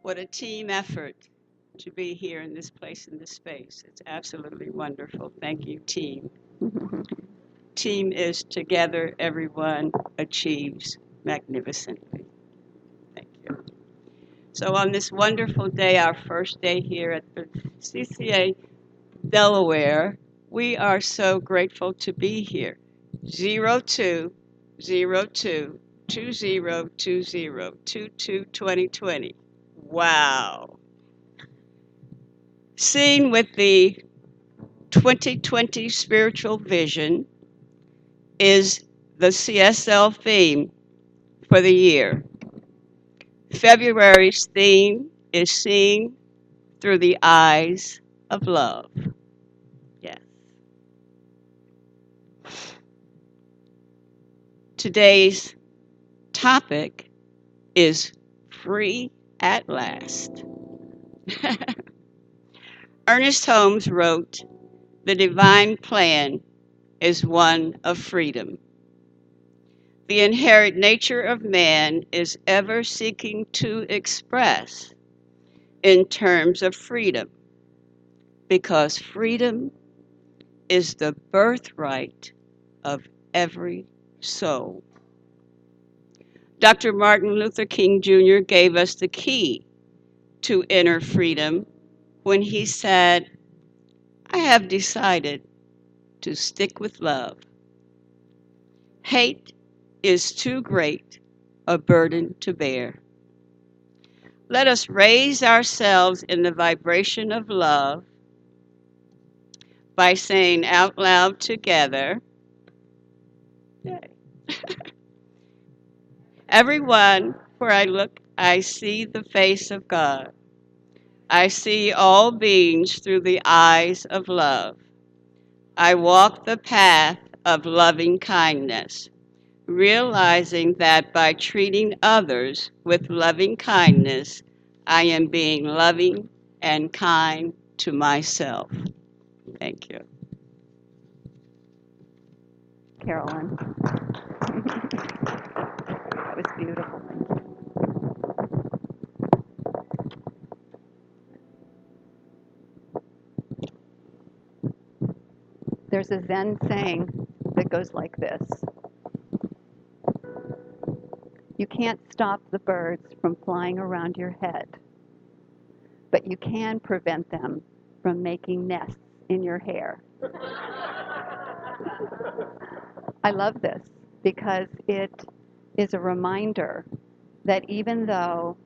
What a team effort to be here in this place, in this space. It's absolutely wonderful. Thank you, team. Team is together, everyone achieves magnificently. Thank you. So, on this wonderful day, our first day here at the CCA Delaware, we are so grateful to be here. 0202202022 Wow. Seen with the 2020 spiritual vision is the CSL theme for the year. February's theme is seeing through the eyes of love. Yes. Today's topic is free at last. Ernest Holmes wrote, "The divine plan is one of freedom. The inherent nature of man is ever seeking to express in terms of freedom, because freedom is the birthright of every soul." Dr. Martin Luther King Jr. gave us the key to inner freedom when he said, "I have decided to stick with love. Hate is too great a burden to bear. Let us raise ourselves in the vibration of love by saying out loud together, everyone, where I look, I see the face of God. I see all beings through the eyes of love. I walk the path of loving kindness, realizing that by treating others with loving kindness, I am being loving and kind to myself." Thank you. Carolyn. That was beautiful. Thank you. There's a Zen saying that goes like this: you can't stop the birds from flying around your head, but you can prevent them from making nests in your hair. I love this because it is a reminder that even though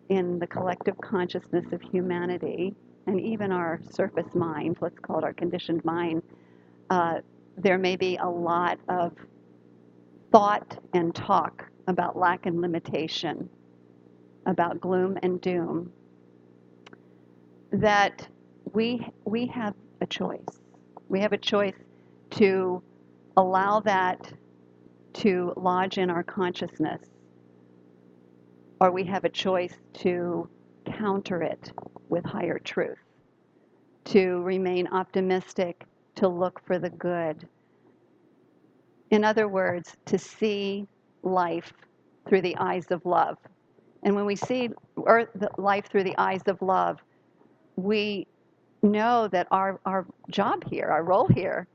in the collective consciousness of humanity, and even our surface mind, let's call it our conditioned mind, there may be a lot of thought and talk about lack and limitation, about gloom and doom, that we have a choice. We have a choice to allow that to lodge in our consciousness, or we have a choice to counter it with higher truth, to remain optimistic, to look for the good. In other words, to see life through the eyes of love. And when we see life through the eyes of love, we know that our job here, our role here,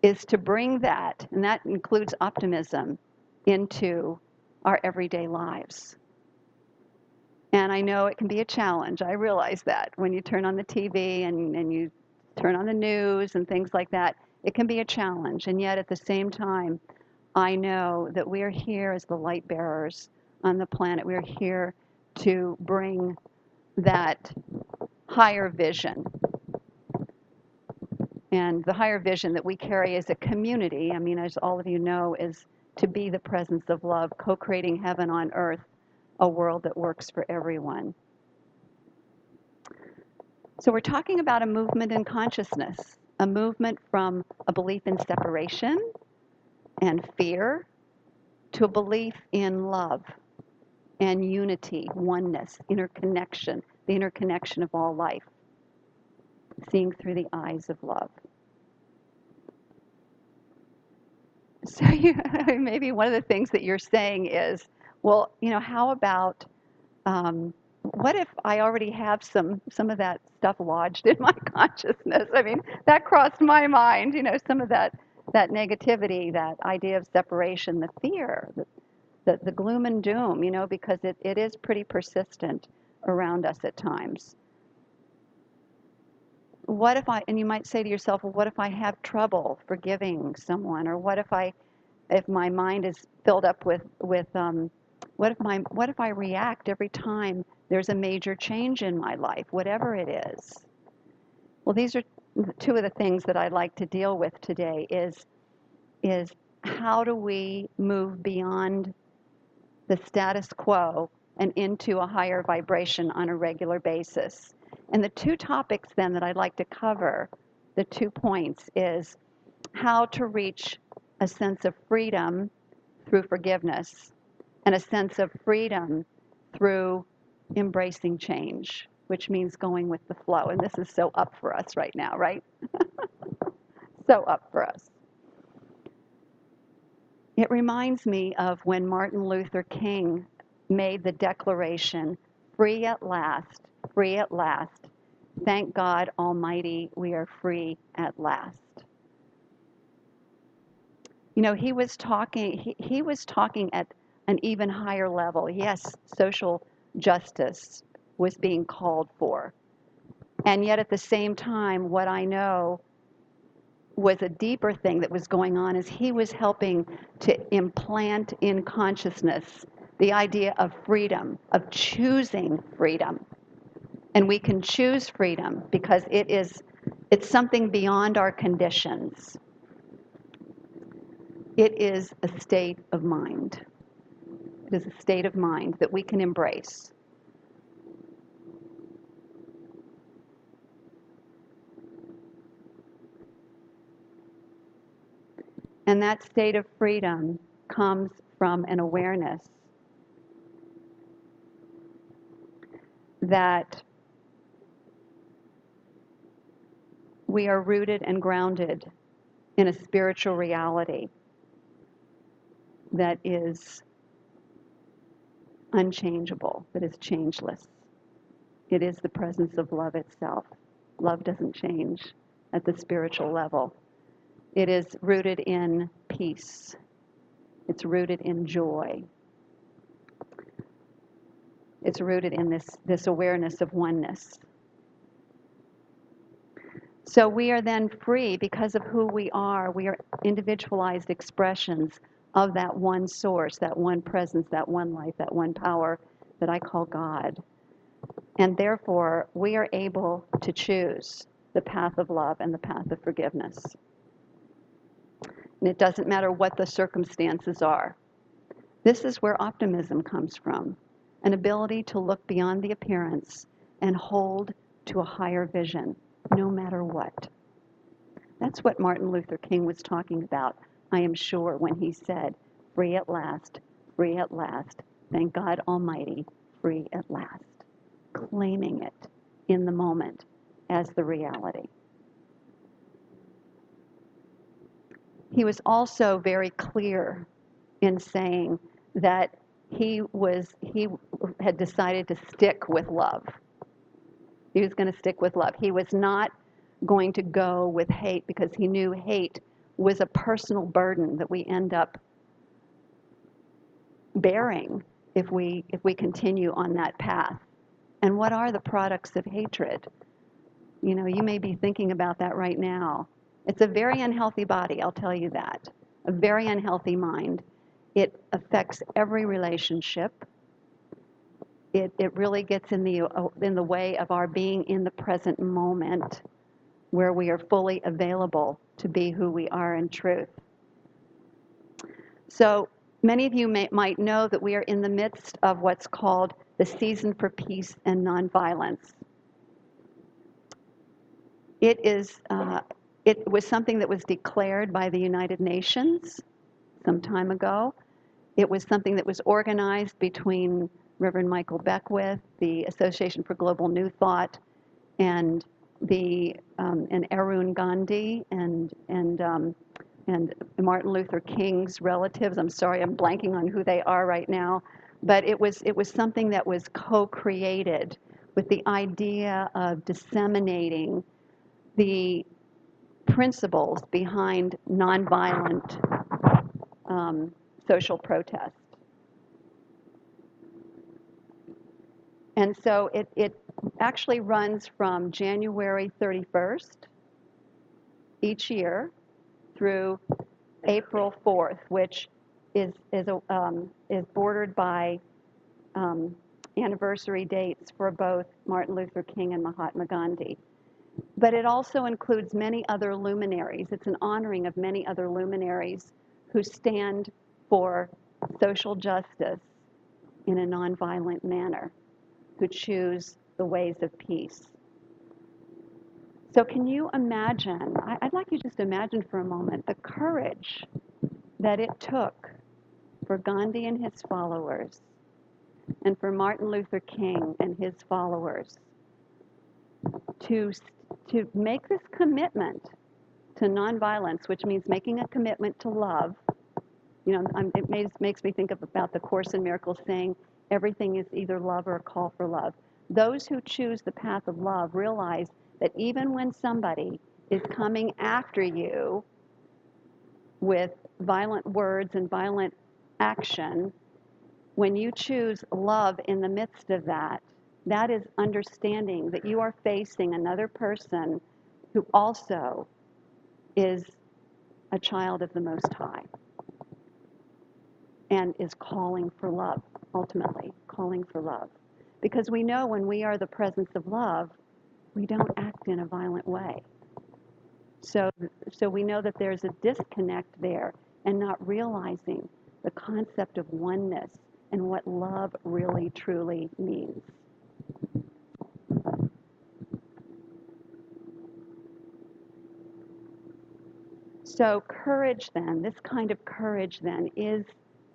is to bring that, and that includes optimism, into our everyday lives. And I know it can be a challenge. I realize that when you turn on the TV and you turn on the news and things like that, it can be a challenge. And yet at the same time, I know that we are here as the light bearers on the planet. We are here to bring that higher vision. And the higher vision that we carry as a community, I mean, as all of you know, is to be the presence of love, co-creating heaven on earth, a world that works for everyone. So we're talking about a movement in consciousness, a movement from a belief in separation and fear to a belief in love and unity, oneness, interconnection, the interconnection of all life, seeing through the eyes of love. So maybe one of the things that you're saying is, well, how about what if I already have some of that stuff lodged in my consciousness? I mean, that crossed my mind, some of that negativity, that idea of separation, the fear, the gloom and doom, because it is pretty persistent around us at times. What if and you might say to yourself, well, what if I have trouble forgiving someone? Or what if my mind is filled up with what if I react every time there's a major change in my life, whatever it is? Well, these are two of the things that I'd like to deal with today is how do we move beyond the status quo and into a higher vibration on a regular basis. And the two topics then that I'd like to cover, the 2 points, is how to reach a sense of freedom through forgiveness and a sense of freedom through embracing change, which means going with the flow. And this is so up for us right now, right? So up for us. It reminds me of when Martin Luther King made the declaration, free at last, free at last. Thank God Almighty, we are free at last. He was talking at an even higher level. Yes, social justice was being called for. And yet at the same time, what I know was a deeper thing that was going on is he was helping to implant in consciousness the idea of freedom, of choosing freedom. And we can choose freedom because it's something beyond our conditions. It is a state of mind. It is a state of mind that we can embrace. And that state of freedom comes from an awareness that we are rooted and grounded in a spiritual reality that is unchangeable, that is changeless. It is the presence of love itself. Love doesn't change at the spiritual level. It is rooted in peace. It's rooted in joy. It's rooted in this awareness of oneness. So we are then free because of who we are. We are individualized expressions of that one source, that one presence, that one life, that one power that I call God. And therefore, we are able to choose the path of love and the path of forgiveness. And it doesn't matter what the circumstances are. This is where optimism comes from, an ability to look beyond the appearance and hold to a higher vision, no matter what. That's what Martin Luther King was talking about, I am sure, when he said, free at last, thank God Almighty, free at last. Claiming it in the moment as the reality. He was also very clear in saying that he had decided to stick with love. He was going to stick with love. He was not going to go with hate because he knew hate was a personal burden that we end up bearing if we continue on that path. And what are the products of hatred? You may be thinking about that right now. It's a very unhealthy body, I'll tell you that. A very unhealthy mind. It affects every relationship. It really gets in the way of our being in the present moment where we are fully available to be who we are in truth. So many of you might know that we are in the midst of what's called the Season for Peace and Nonviolence. It was something that was declared by the United Nations some time ago. It was something that was organized between Reverend Michael Beckwith, the Association for Global New Thought, and Arun Gandhi and Martin Luther King's relatives. I'm sorry, I'm blanking on who they are right now, but it was something that was co-created with the idea of disseminating the principles behind nonviolent social protest. And so it actually runs from January 31st each year through April 4th, which is bordered by anniversary dates for both Martin Luther King and Mahatma Gandhi. But it also includes many other luminaries. It's an honoring of many other luminaries who stand for social justice in a nonviolent manner, who choose the ways of peace. So can you imagine, I'd like you just to imagine for a moment the courage that it took for Gandhi and his followers and for Martin Luther King and his followers to, to make this commitment to nonviolence, which means making a commitment to love. You know, it makes me think about the Course in Miracles saying everything is either love or a call for love. Those who choose the path of love realize that even when somebody is coming after you with violent words and violent action, when you choose love in the midst of that, that is understanding that you are facing another person who also is a child of the Most High and is calling for love, ultimately calling for love. Because we know when we are the presence of love, we don't act in a violent way. So we know that there's a disconnect there and not realizing the concept of oneness and what love really truly means. So courage then, this kind of courage then is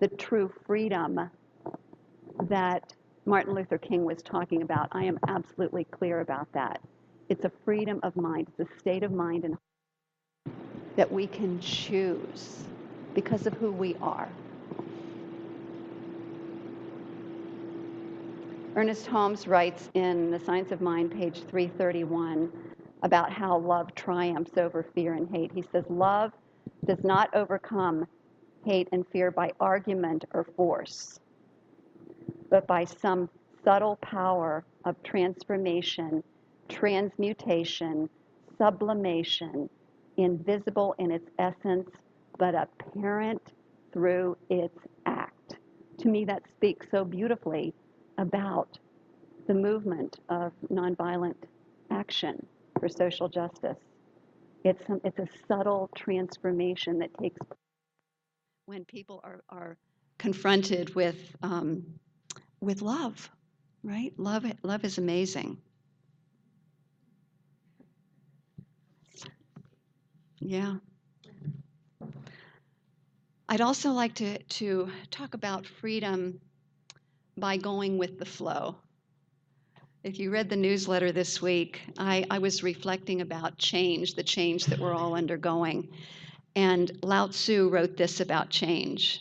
the true freedom that Martin Luther King was talking about. I am absolutely clear about that. It's a freedom of mind. It's a state of mind and that we can choose because of who we are. Ernest Holmes writes in The Science of Mind, page 331, about how love triumphs over fear and hate. He says, love does not overcome hate and fear by argument or force, but by some subtle power of transformation, transmutation, sublimation, invisible in its essence, but apparent through its act. To me, that speaks so beautifully about the movement of nonviolent action for social justice. It's a subtle transformation that takes place when people are confronted with love, right? Love is amazing. Yeah. I'd also like to talk about freedom by going with the flow. If you read the newsletter this week, I was reflecting about change, the change that we're all undergoing. And Lao Tzu wrote this about change.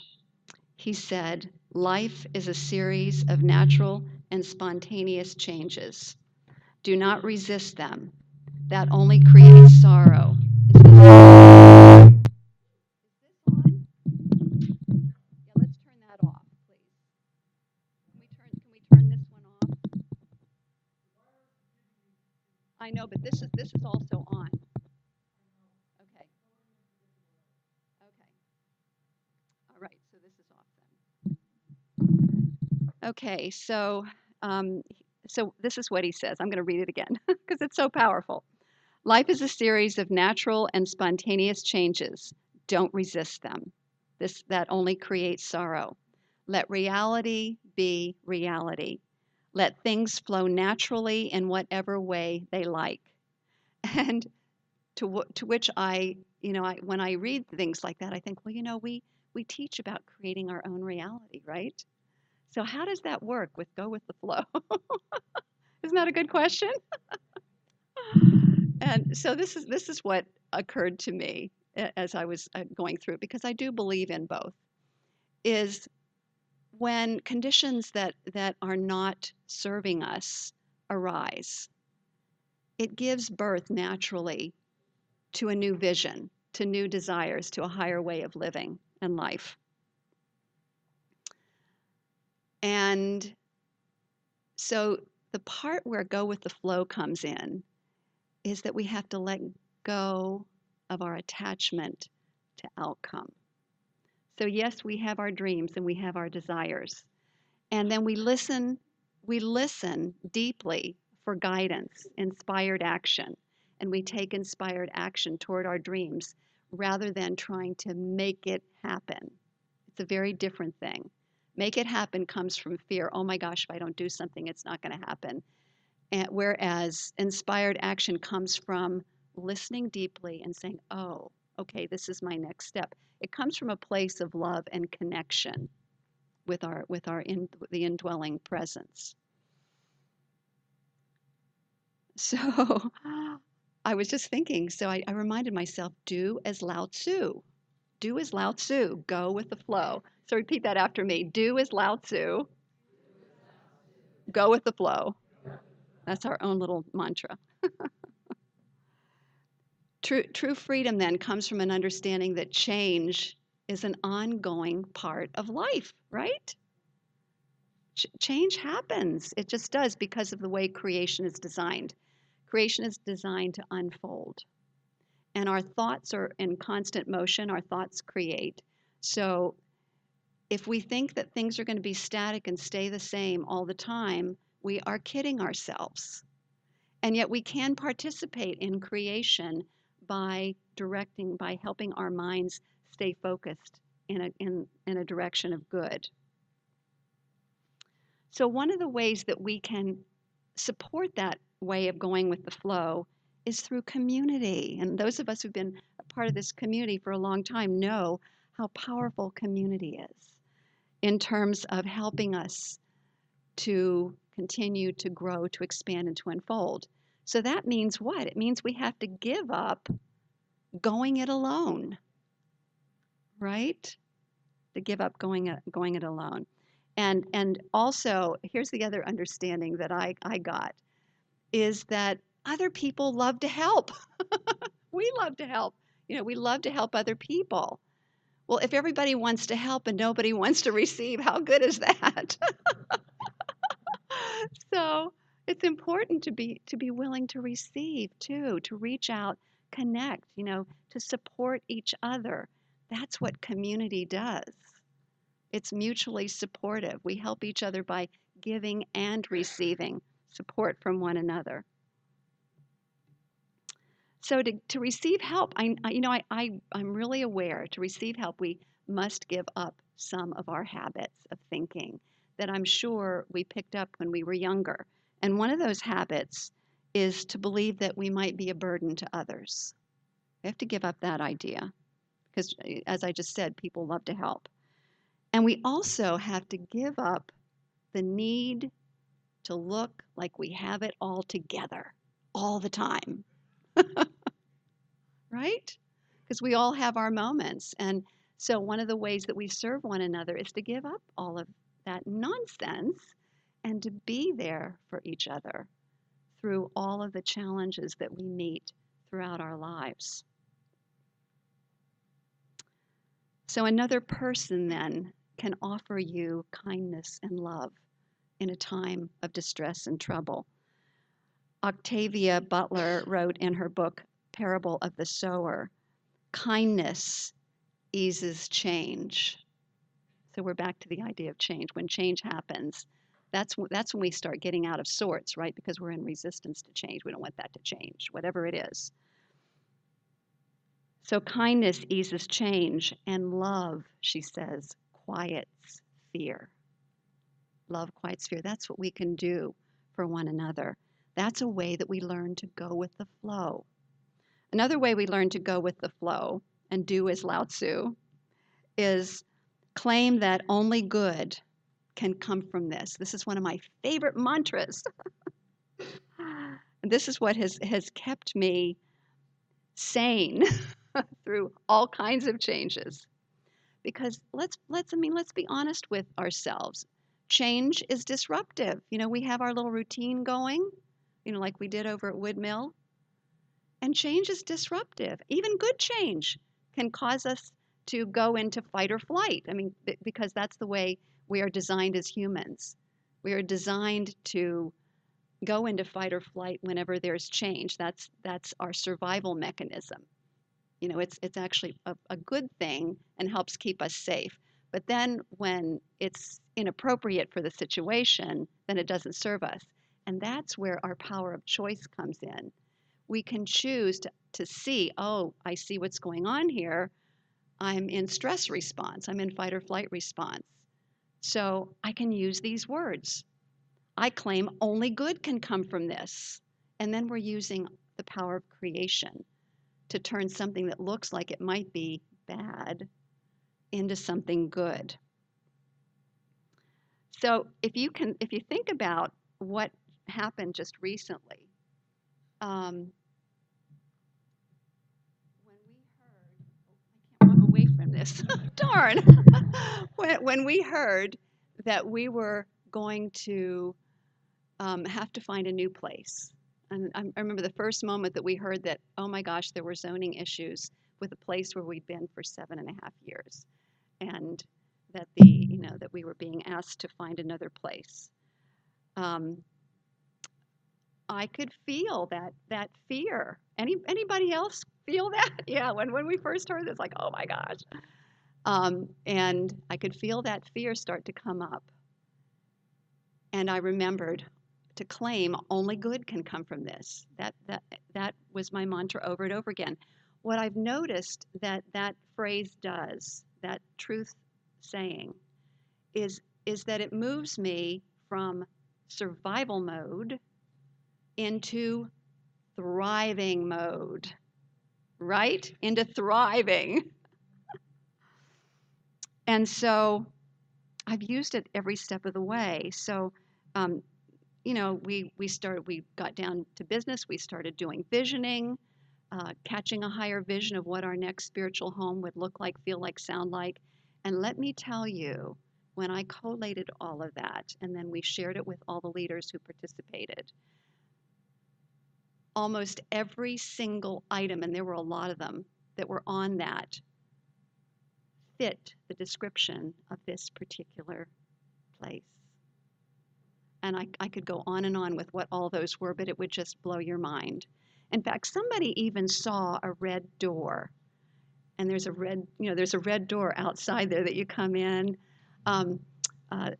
He said, life is a series of natural and spontaneous changes. Do not resist them. That only creates sorrow. Is this on? Yeah, let's turn that off, please. Can we turn this one off? I know, but this is also on. Okay. Okay. All right, so this is off then. Okay, so this is what he says. I'm going to read it again because it's so powerful. Life is a series of natural and spontaneous changes. Don't resist them. That only creates sorrow. Let reality be reality. Let things flow naturally in whatever way they like. And to which when I read things like that, I think, well, we teach about creating our own reality, right? So how does that work with go with the flow? Isn't that a good question? And so this is what occurred to me as I was going through it, because I do believe in both. Is when conditions that are not serving us arise, it gives birth naturally to a new vision, to new desires, to a higher way of living and life. And so the part where go with the flow comes in is that we have to let go of our attachment to outcome. So yes, we have our dreams and we have our desires. And then we listen deeply for guidance, inspired action, and we take inspired action toward our dreams rather than trying to make it happen. It's a very different thing. Make it happen comes from fear. Oh my gosh, if I don't do something, it's not going to happen. And whereas inspired action comes from listening deeply and saying, oh, okay, this is my next step. It comes from a place of love and connection with the indwelling presence. So I was just thinking, so I reminded myself, do as Lao Tzu. Do as Lao Tzu, go with the flow. So repeat that after me. Do as Lao Tzu, go with the flow. That's our own little mantra. True freedom then comes from an understanding that change is an ongoing part of life, right? Change happens. It just does because of the way creation is designed. Creation is designed to unfold. And our thoughts are in constant motion, our thoughts create. So if we think that things are going to be static and stay the same all the time, we are kidding ourselves. And yet we can participate in creation by directing, by helping our minds stay focused in a direction of good. So one of the ways that we can support that way of going with the flow is through community. And those of us who've been a part of this community for a long time know how powerful community is in terms of helping us to continue to grow, to expand, and to unfold. So that means what? It means we have to give up going it alone, right? To give up going it alone. And also, here's the other understanding that I got is that other people love to help. We love to help. We love to help other people. Well, if everybody wants to help and nobody wants to receive, how good is that? So it's important to be willing to receive too, to reach out, connect, to support each other. That's what community does. It's mutually supportive. We help each other by giving and receiving support from one another. So to receive help, I'm really aware to receive help, we must give up some of our habits of thinking that I'm sure we picked up when we were younger. And one of those habits is to believe that we might be a burden to others. We have to give up that idea because, as I just said, people love to help. And we also have to give up the need to look like we have it all together all the time. Right? Because we all have our moments. And so one of the ways that we serve one another is to give up all of that nonsense and to be there for each other through all of the challenges that we meet throughout our lives. So another person then can offer you kindness and love in a time of distress and trouble. Octavia Butler wrote in her book, Parable of the Sower, kindness eases change. So we're back to the idea of change. When change happens, that's when we start getting out of sorts, right? Because we're in resistance to change. We don't want that to change, whatever it is. So kindness eases change, and love, she says, quiets fear. Love quiets fear. That's what we can do for one another. That's a way that we learn to go with the flow. Another way we learn to go with the flow and do as Lao Tzu is claim that only good can come from this. This is one of my favorite mantras. And this is what has kept me sane through all kinds of changes. because let's be honest with ourselves. Change is disruptive. We have our little routine going, like we did over at Woodmill, and change is disruptive. Even good change can cause us to go into fight or flight. Because that's the way we are designed as humans. We are designed to go into fight or flight whenever there's change. That's our survival mechanism. It's actually a good thing and helps keep us safe. But then when it's inappropriate for the situation, then it doesn't serve us. And that's where our power of choice comes in. We can choose to see, oh, I see what's going on here. I'm in stress response. I'm in fight or flight response. So I can use these words. I claim only good can come from this. And then we're using the power of creation to turn something that looks like it might be bad into something good. So if you think about what happened just recently, when we heard, I can't walk away from this, darn, when we heard that we were going to have to find a new place. And I remember the first moment that we heard that, oh my gosh, there were zoning issues with a place where we'd been for 7.5 years, and that that we were being asked to find another place. I could feel that fear. Anybody else feel that? Yeah, when we first heard this, like, oh my gosh. And I could feel that fear start to come up. And I remembered to claim only good can come from this. That was my mantra over and over again. What I've noticed that phrase does, that truth saying, is that it moves me from survival mode into thriving mode, right? Into thriving. And so I've used it every step of the way. So we got down to business. We started doing visioning, catching a higher vision of what our next spiritual home would look like, feel like, sound like. And let me tell you, when I collated all of that, and then we shared it with all the leaders who participated, almost every single item, and there were a lot of them that were on that, fit the description of this particular place. And I could go on and on with what all those were, but it would just blow your mind. In fact, somebody even saw a red door, and there's a red door outside there that you come in. Um, uh,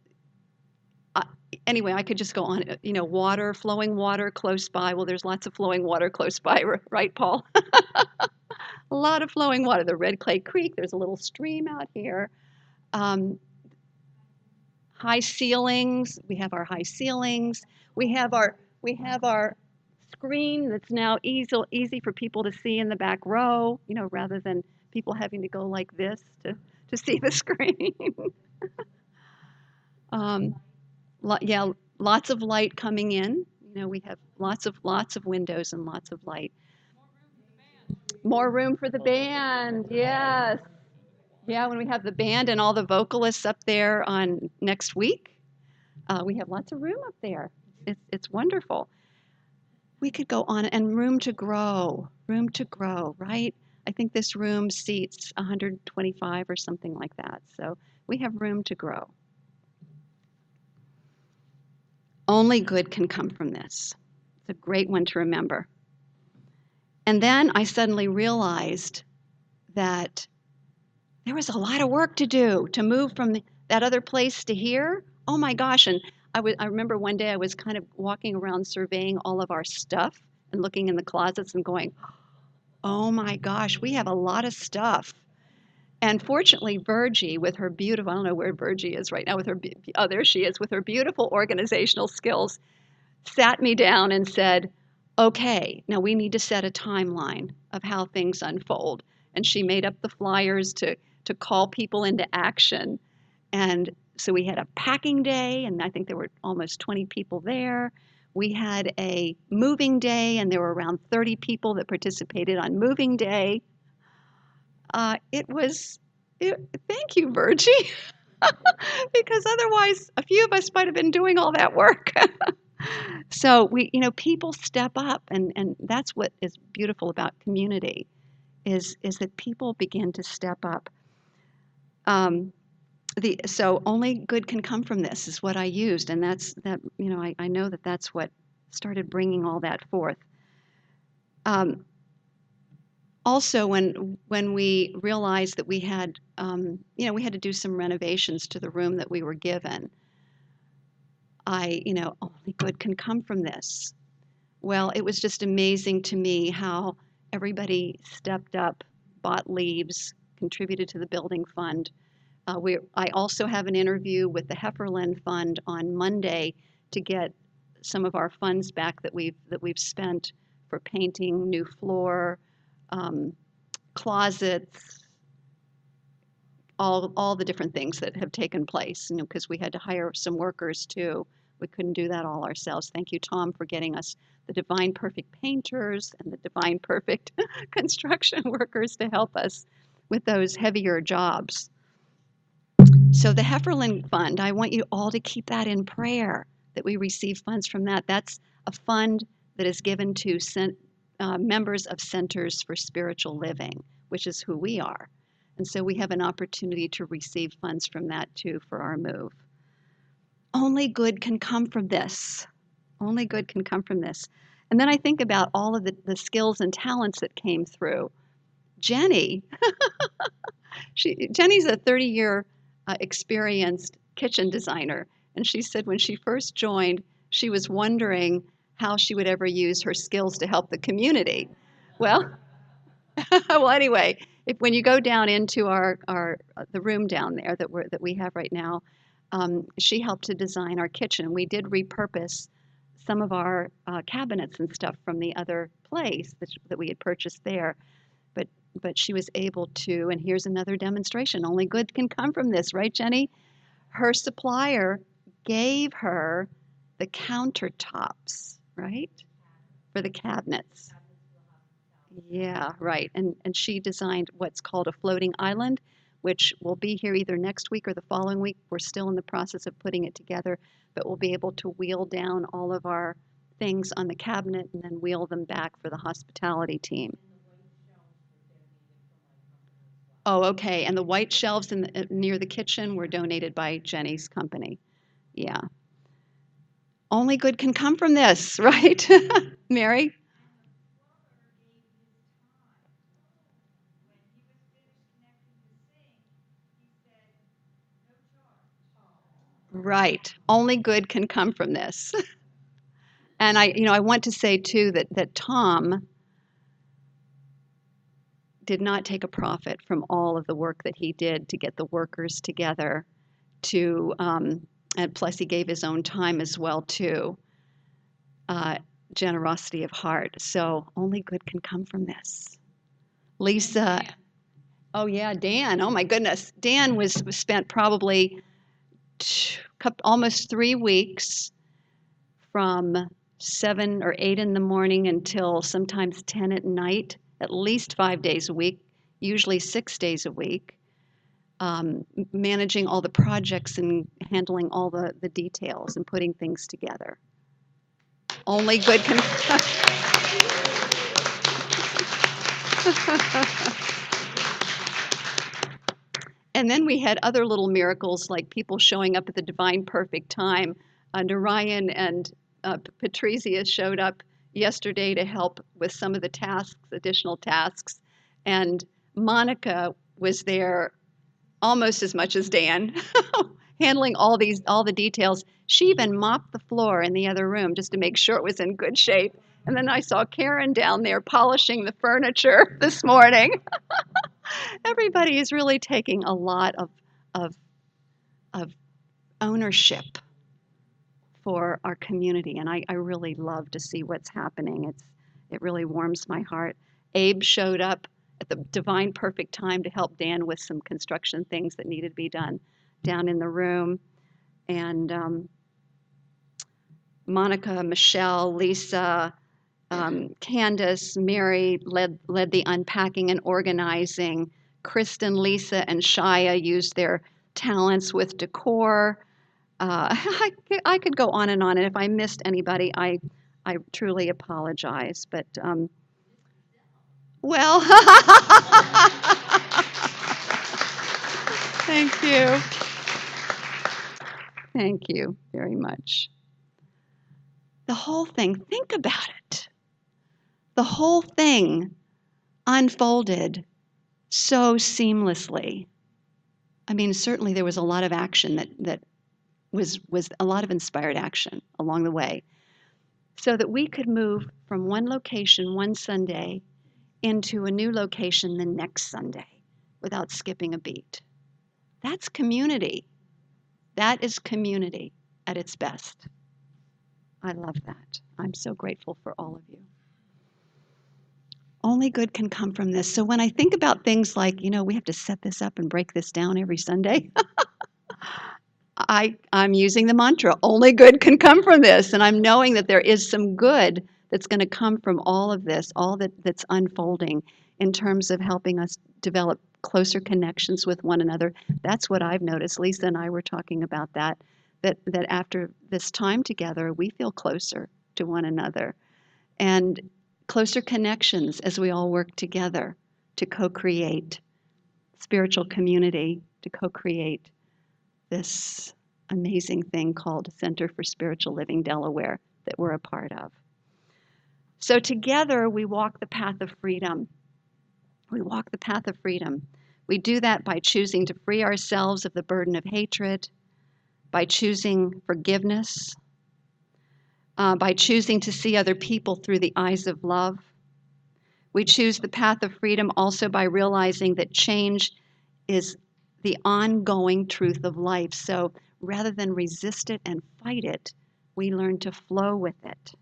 anyway, I could just go on. Water, flowing water close by. Well, there's lots of flowing water close by, right, Paul? A lot of flowing water. The Red Clay Creek. There's a little stream out here. Um, High ceilings. We have our high ceilings. We have our screen that's now easy for people to see in the back row, rather than people having to go like this to see the screen. um, yeah, lots of light coming in. We have lots of windows and lots of light. More room for the band. Yes. Yeah, when we have the band and all the vocalists up there on next week, we have lots of room up there. It's wonderful. We could go on, and room to grow, right? I think this room seats 125 or something like that. So we have room to grow. Only good can come from this. It's a great one to remember. And then I suddenly realized that there was a lot of work to do to move from that other place to here. Oh my gosh. And I remember one day I was kind of walking around surveying all of our stuff and looking in the closets and going, oh my gosh, we have a lot of stuff. And fortunately, Virgie, with her beautiful, I don't know where Virgie is right now, oh, there she is, with her beautiful organizational skills, sat me down and said, okay, now we need to set a timeline of how things unfold. And she made up the flyers to call people into action. And so we had a packing day, and I think there were almost 20 people there. We had a moving day, and there were around 30 people that participated on moving day. It was Thank you, Virgie, because otherwise a few of us might have been doing all that work. So people step up, and that's what is beautiful about community, is that people begin to step up. Um, so only good can come from this is what I used, and I know that that's what started bringing all that forth. Um, Also, when we realized that we had to do some renovations to the room that we were given, only good can come from this. Well, it was just amazing to me how everybody stepped up, bought leaves, contributed to the building fund. I also have an interview with the Hefferland Fund on Monday to get some of our funds back that we've spent for painting, new floor, um, closets, all the different things that have taken place. Because we had to hire some workers too. We couldn't do that all ourselves. Thank you, Tom, for getting us the Divine Perfect painters and the Divine Perfect construction workers to help us with those heavier jobs. So the Hefferland Fund, I want you all to keep that in prayer, that we receive funds from that. That's a fund that is given to members of Centers for Spiritual Living, which is who we are. And so we have an opportunity to receive funds from that too for our move. Only good can come from this. Only good can come from this. And then I think about all of the skills and talents that came through. Jenny's a 30-year experienced kitchen designer. And she said when she first joined, she was wondering how she would ever use her skills to help the community. Well, well, anyway, when you go down into the room down there that we have right now, she helped to design our kitchen. We did repurpose some of our cabinets and stuff from the other place that we had purchased there, but she was able to. And here's another demonstration. Only good can come from this, right, Jenny? Her supplier gave her the countertops, right, for the cabinets. Yeah, right. And she designed what's called a floating island, which will be here either next week or the following week. We're still in the process of putting it together, but we'll be able to wheel down all of our things on the cabinet and then wheel them back for the hospitality team. Oh, okay. And the white shelves near the kitchen were donated by Jenny's company. Yeah. Only good can come from this, right? Mary? Right. Only good can come from this. And I want to say too that Tom did not take a profit from all of the work that he did to get the workers together and plus he gave his own time as well too. Generosity of heart. So only good can come from this. Lisa. Oh yeah, Dan. Oh my goodness. Dan was spent probably almost 3 weeks from 7 or 8 in the morning until sometimes 10 at night, at least 5 days a week, usually 6 days a week, managing all the projects and handling all the details and putting things together. Only good can. And then we had other little miracles like people showing up at the divine perfect time. Narayan and Patrizia showed up yesterday to help with some of the tasks, additional tasks. And Monica was there almost as much as Dan, handling all the details. She even mopped the floor in the other room just to make sure it was in good shape. And then I saw Karen down there polishing the furniture this morning. Everybody is really taking a lot of ownership for our community, and I really love to see what's happening. It really warms my heart. Abe showed up at the divine perfect time to help Dan with some construction things that needed to be done down in the room, and Monica, Michelle, Lisa, Candace, Mary led the unpacking and organizing. Kristen, Lisa, and Shia used their talents with decor. I could go on, and if I missed anybody, I truly apologize. But well, thank you. Thank you very much. The whole thing, think about it. The whole thing unfolded so seamlessly. I mean, certainly there was a lot of action that was a lot of inspired action along the way, so that we could move from one location one Sunday into a new location the next Sunday without skipping a beat. That's community. That is community at its best. I love that. I'm so grateful for all of you. Only good can come from this. So when I think about things like, we have to set this up and break this down every Sunday, I'm using the mantra, only good can come from this. And I'm knowing that there is some good that's going to come from all of this, all that's unfolding in terms of helping us develop closer connections with one another. That's what I've noticed. Lisa and I were talking about that after this time together, we feel closer to one another. And closer connections as we all work together to co-create spiritual community, to co-create this amazing thing called Center for Spiritual Living Delaware that we're a part of. So together we walk the path of freedom. We walk the path of freedom. We do that by choosing to free ourselves of the burden of hatred, by choosing forgiveness, by choosing to see other people through the eyes of love. We choose the path of freedom also by realizing that change is the ongoing truth of life. So rather than resist it and fight it, we learn to flow with it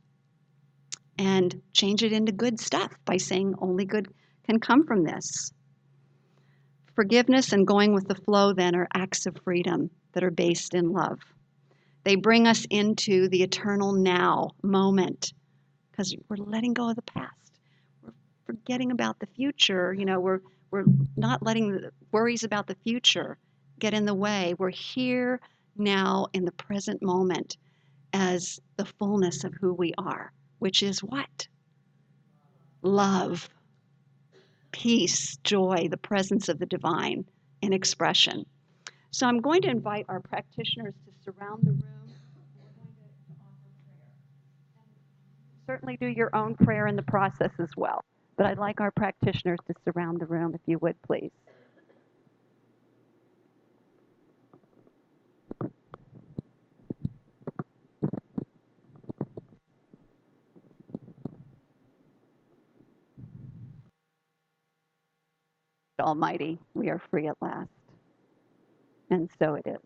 and change it into good stuff by saying only good can come from this. Forgiveness and going with the flow then are acts of freedom that are based in love. They bring us into the eternal now moment because we're letting go of the past. We're forgetting about the future. We're not letting the worries about the future get in the way. We're here now in the present moment as the fullness of who we are, which is what? Love, peace, joy, the presence of the divine in expression. So I'm going to invite our practitioners to surround the room. We're going to offer prayer. And certainly do your own prayer in the process as well. But I'd like our practitioners to surround the room, if you would, please. Almighty, we are free at last. And so it is.